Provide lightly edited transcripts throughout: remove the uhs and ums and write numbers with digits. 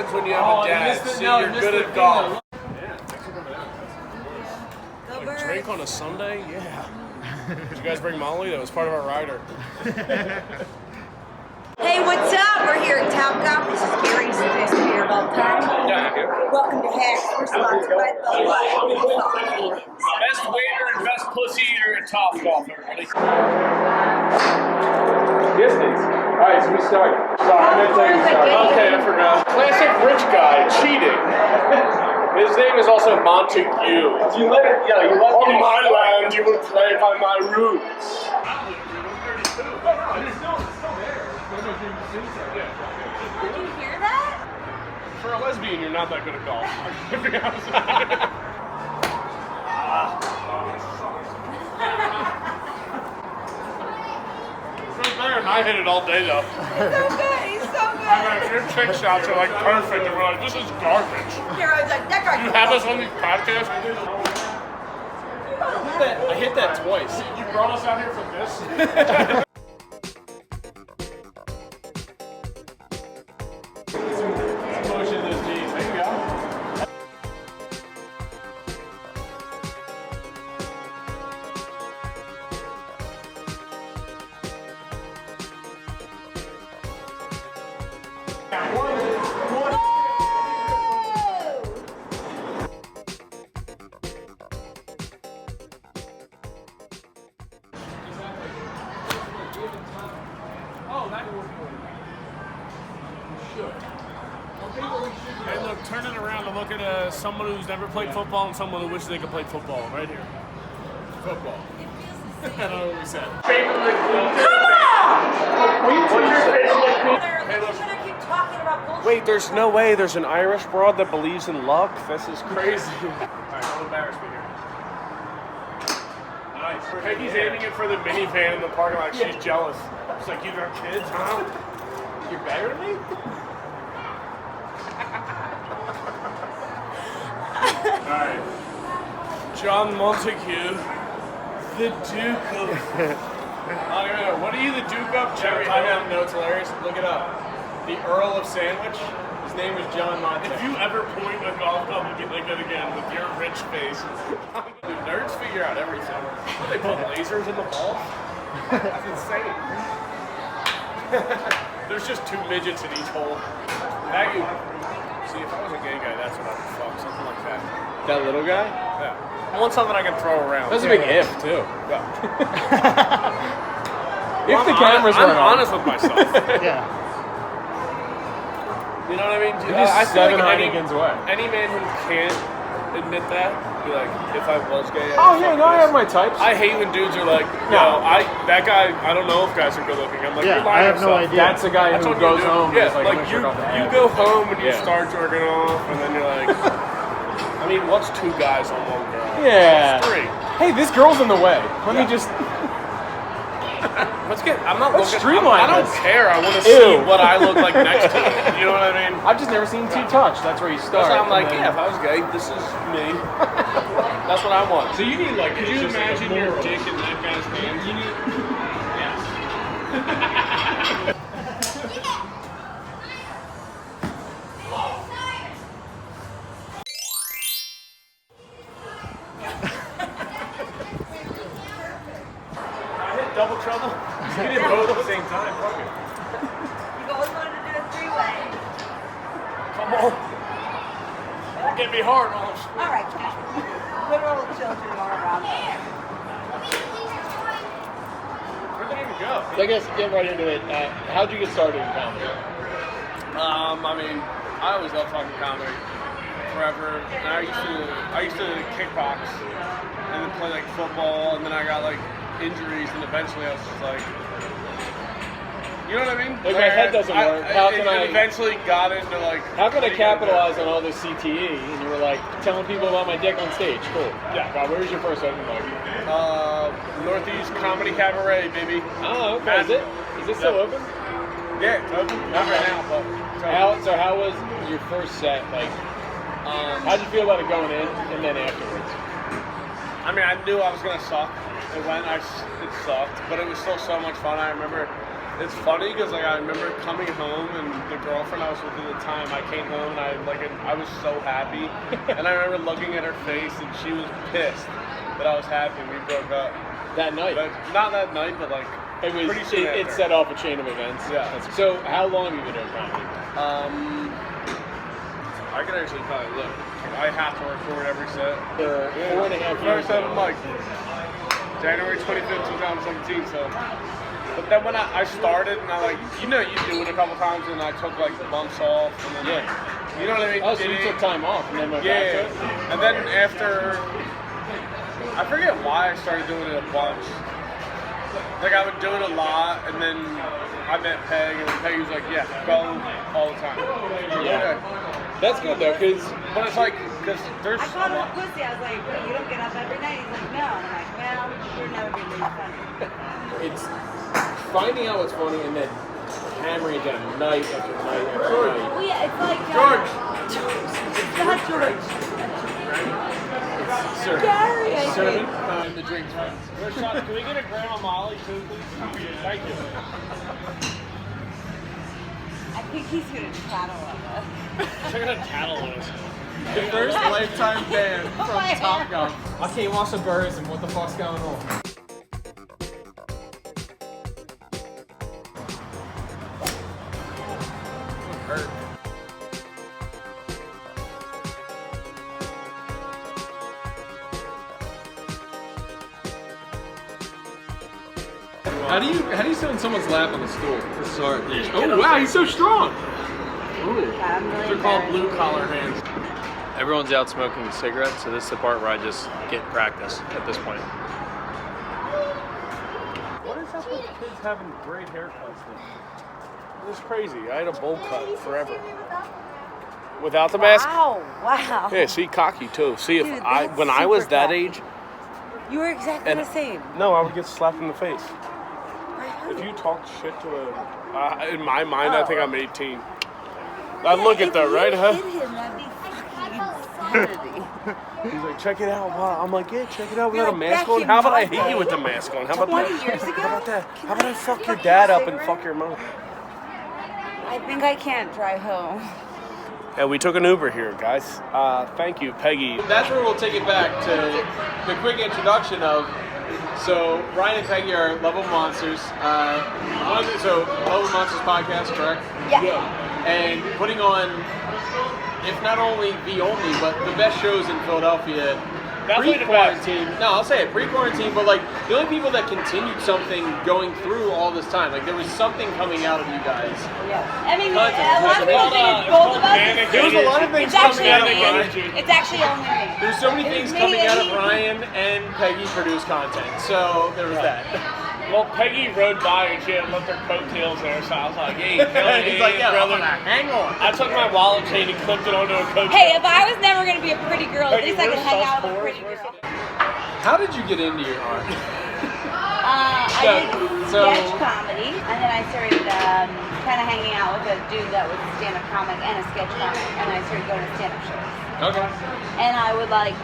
happens when you have a dad. See, you're good at golf. Yeah, thanks for coming out. Like, drink on a Sunday? Yeah. Did you guys bring Molly? That was part of our rider. Hey, what's up? We're here at TopGolf. This is Gary's the best beer of all time. Yeah, Welcome to Hacks. We're sponsored by the best waiter and best pussy eater at TopGolf, everybody. Distance. Alright, so we start. Sorry, I meant to tell you start. Okay, I forgot. Classic rich guy cheating. His name is also Montague. You let it, yeah, you let on my land, you will play by my rules. Did you hear that? For a lesbian, you're not that good at golf. To be honest with you. It's better than I hit it all day, though. He's so good. He's so good. I mean, your trick shots are like perfect, and we're like, this is garbage. Here, I was like, that guy. You have us on these podcasts? I hit that twice. You brought us out here for this? Motion this knees. There you go. Hey, look, turn it around to look at someone who's never played football and someone who wishes they could play football. Right here. Football. I don't know what we said. Wait, there's no way there's an Irish broad that believes in luck? This is crazy. Alright, don't embarrass me here. Nice. Peggy's aiming it for the minivan in the parking lot. She's jealous. She's like, you got kids, huh? You're better than me? Alright. John Montague, the Duke of... what are you the Duke of? Cherry. Time out, no, it's hilarious. Look it up. The Earl of Sandwich. His name was John Montague. If you ever point a golf club and get like that again with your rich face, the nerds figure out everything. They put lasers in the balls. That's insane. There's just two midgets in each hole. Peggy. See, if I was a gay guy, that's what I would fuck. Something like that. That little guy? Yeah. I want something I can throw around. That's a big if, too. Yeah. If the cameras were on. I'm honest with myself. Yeah. You know what I mean? I feel like any man who can't admit that, be like, if I was gay, oh yeah, no, I have my types. I hate when dudes are like, no, that guy, I don't know if guys are good looking. I'm like, you're lying. I have no idea. That's a guy who goes home. Yeah, like you go home and you start jerking off, and then you're like, I mean, what's two guys on one girl? Yeah. It's three. Hey, this girl's in the way. Let me just. Let's get. I'm not looking. Streamline I don't care. I want to see what I look like next to it. You know what I mean? I've just never seen two touch. That's where you start. So I'm like, yeah, if I was gay, this is me. That's what I want. So you need like, could you imagine your dick in that guy's hands? You need, yes. Double trouble? You did both at the same time. Fuck it. You always wanted to do a three-way. Come on. Don't get me hard, almost. All right, put all the children all around there. Where'd they even go? So I guess get right into it. How'd you get started in comedy? I mean, I always loved fucking comedy. Forever. And I used to kickbox and then play like football, and then I got like injuries, and eventually I was just like, you know what I mean? Like my head doesn't work. How can I eventually got into like, how can I capitalize on all this CTE? And you were like telling people about my dick on stage. Cool. Yeah. God, where was your first open mic? Northeast Comedy Cabaret, baby. Oh, okay. Is it still open? Yeah, it's open. Not right now, but how was your first set? Like, how'd you feel about it going in and then afterwards? I mean, I knew I was gonna suck. It sucked, but it was still so much fun. I remember It's funny because like I remember coming home and the girlfriend I was with at the time, I came home and I was so happy, and I remember looking at her face and she was pissed that I was happy and we broke up. That night? But not that night, but like It was. pretty soon It after. set off a chain of events. Yeah. So how long have you been doing comedy? I can actually probably look. I have to record every set. For 4.5 years. First set of like January 25th, 2017. So, but then when I started and I like, you do it a couple times and I took like months off and then you know what I mean? Oh, so you took time off and then went back to it? And then after, I forget why I started doing it a bunch. Like I would do it a lot and then I met Peg and Peggy was like, yeah, go all the time. Yeah. That's good though, But it's like, because there's I called him a pussy. I was like, "Wait, you don't get up every night?" He's like, "No." And I'm like, "Well, you're never gonna be funny." it's finding out what's funny and then hammering it down night after night after night. Well, yeah, it's like George. It's not George. Serving. Gary, I Serving. think. The drinks, friends. Rashad, can we get a Grandma Molly too, please? Thank you. I think he's gonna tattle on us. They're gonna tattle on us. The first lifetime ban Oh, from my hand. TopGolf. I came off some birds and what the fuck's going on? Hurt. How do you sit on someone's lap on the stool? Sorry. Oh wow, he's so strong. Yeah, I'm really They're called embarrassed. blue collar hands. Everyone's out smoking cigarettes, so this is the part where I just get practice at this point. What is up with kids having great haircuts now? This is crazy. I had a bowl cut forever. Without the mask? Wow. Yeah, see, cocky too. See, if Dude, I that's when I was super that cocky. age, You were exactly And- the same. no, I would get slapped in the face. I If know. you talk shit to a, in my mind, I think Oh. I'm 18. I look at that, right? Huh? If you hit him, that'd be fucking insanity. He's like, check it out. Wow. I'm like, yeah, check it out You're without a like, mask back on. in How about I my hit you day, with the mask on? How about 20 that? years ago? How about that? Can How about I I fuck your fuck dad you a up and cigarette? fuck your mom? I think I can't drive home. And we took an Uber here, guys. Thank you, Peggy. That's where we'll take it back to the quick introduction of. So Ryan and Peggy are Level Monsters. So Level Monsters podcast, correct? Yeah. And putting on, if not only the only, but the best shows in Philadelphia. Definitely the best. Pre-quarantine. No, I'll say it. Pre-quarantine, but like the only people that continued something going through all this time. Like there was something coming out of you guys. Yeah. I mean, Content. a lot of people think it's both of us. There was a lot of things It's actually coming out of only Ryan. me. It's actually only me. There's so many It things was me coming out of and he. Ryan and Peggy produced content. So there was that. Well, Peggy rode by and she had left her coattails there, so I was like, hey, He's like, yeah, brother. hang on. I took my wallet chain and clipped it onto a coattail. Hey, if I was never gonna be a pretty girl, at Peggy, least I could where's hang Sauce out with a Fours? pretty Where's girl. How did you get into your art? I did So- sketch comedy, and then I started kind of hanging out with a dude that was a stand-up comic and a sketch comic, and I started going to stand-up shows. Okay. And I would like,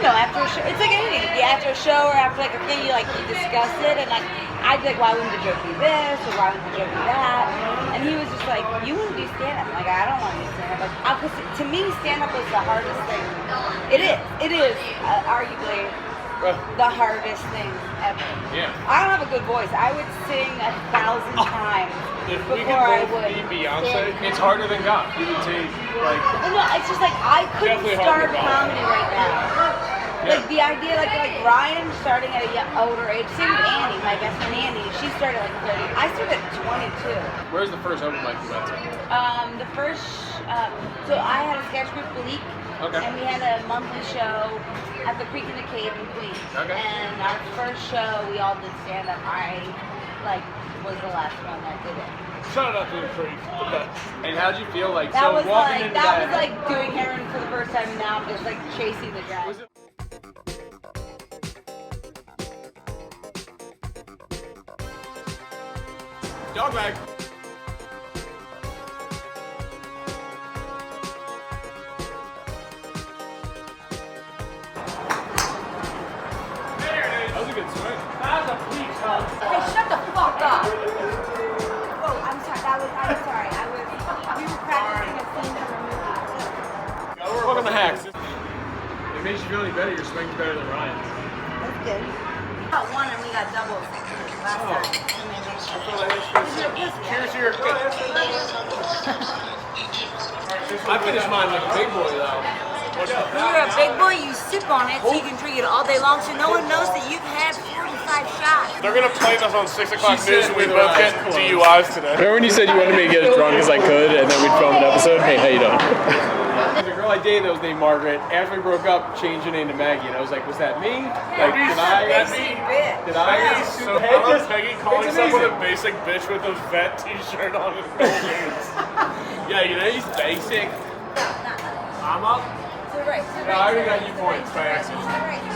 after a show, it's like anything. After a show or after like a thing, you discuss it, and like I'd be like, why wouldn't the joke be this or why wouldn't the joke be that? And he was just like, you want to do stand-up? I'm like, I don't want to do stand-up. Like, because to me, stand-up was the hardest thing. It is arguably the hardest thing ever. Yeah. I don't have a good voice. I would sing 1,000 times If we before I could both would. be Beyonce, stand. It's harder than God. You would take like. No, it's just like I couldn't Definitely start hard to comedy right now. Like the idea, like Ryan starting at a older age. Same with Annie, my best friend Annie. She started like 30. I started at 22. Where's the first open mic you went to? The first, so I had a sketch group, Bleak, Okay. and we had a monthly show at the Creek in the Cave in Queens. Okay. And our first show, we all did stand up. I was the last one that did it. shout out to the creek. The best. And how'd you feel like? That so was walking like into that was like doing heroin for the first time. And now I'm just like chasing the drag. Was it- Dog bag. That was a good swing. That was a peach, huh? Hey, shut the fuck up! better. Your swing's better than Ryan's. That's good. We got one and we got doubles last time. Cheers to your. I finished mine like a big boy though. When you're a big boy, you sip on it so you can drink it all day long so no one knows that you've had 45 shots. They're gonna play this on 6 o'clock news and we both get DUIs today. Remember when you said you wanted me to get as drunk as I could and then we'd film an episode? Hey, how you doing? The girl I dated that was named Margaret. After we broke up, changed her name to Maggie, and I was like, was that me? Like, did I? Did I? So I love Peggy calling someone a basic bitch with a vet t-shirt on his nose. Yeah, you know he's basic. I'm up. To the right, to the No, I right. already got you points by accident.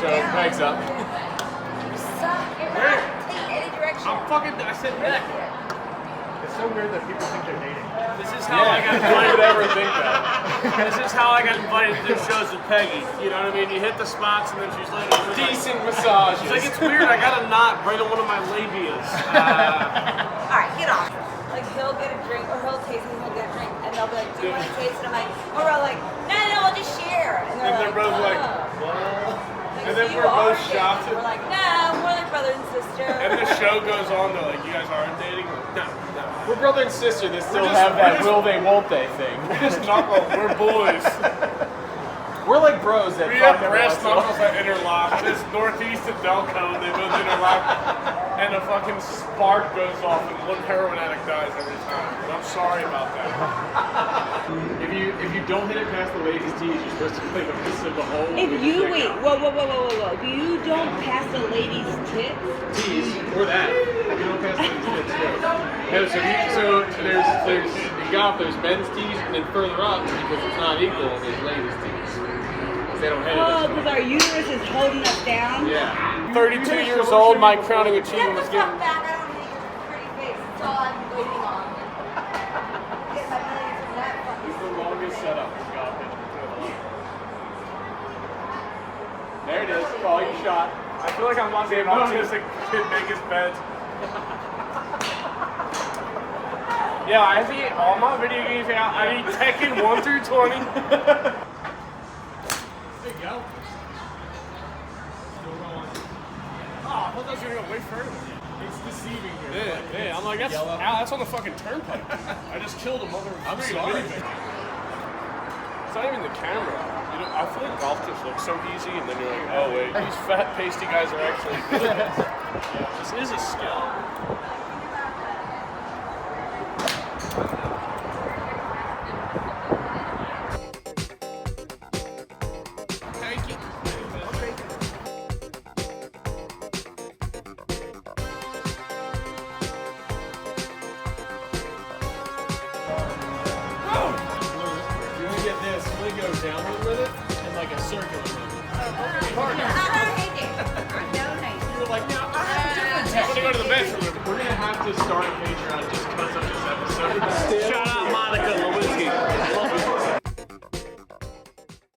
So Meg's up. You suck. It won't take any direction. I said neck. It's so weird that people think they're dating. This is how I got Who would invited. ever think that? This is how I got invited to do shows with Peggy. You know what I mean? You hit the spots and then she's like, Decent massages. she's like, it's weird. I got a knot right on one of my labias. All right, get off. Like he'll get a drink, or he'll taste it, and he'll get a drink, and they'll be like, "Do you want to taste it?" I'm like, or we're all like, "No, we'll just share." And they're both like, "What?" And then "You we're are both sharing." shocked. We're like, "No, we're like brother and sister." And the show goes on to like, you guys aren't dating? No, no. We're brother and sister that still just- have we're that just- will they, won't they thing. We just knuckle. We're boys. We're like bros that We fuck have every brass once in a while. knuckles that interlock. It's northeast of Delco, and they both interlock. And a fucking spark goes off, and one heroin addict dies every time. And I'm sorry about that. If you don't hit it past the ladies' tees, you're supposed to like a piece of the hole. If you wait, whoa! If you don't pass the lady's tip, tees or that. If you don't pass the ladies' tees, no. So there's in golf there's men's tees, and then further up because it's not equal, there's ladies' tees. They don't hit it. because our uterus is holding us down. Yeah. 32 years old, my crowning Get achievement the is getting. fuck back! I don't need your pretty face. That's all I'm waiting on. Get my millions from that fucking. It's the longest setup in golf history. There it is. Call your shot. I feel like I'm watching an autistic kid make his bed. Yeah, I see all my video games out. I need Tekken 1 through 20. There you go. Oh, I thought those were gonna go way further. It's deceiving here. Yeah, I'm like, that's on the fucking turnpike. I just killed a mother. I'm sorry. It's not even the camera. You know, I feel like golf just looks so easy, and then you're like, oh wait, these fat, pasty guys are actually good at this. This is a skill. Thank you. You want to get this, really go downward with it, and like a circular motion. You were like, no, I have a different I'm gonna go to the bedroom. We're going to have to start a Patreon just because of this episode. Shout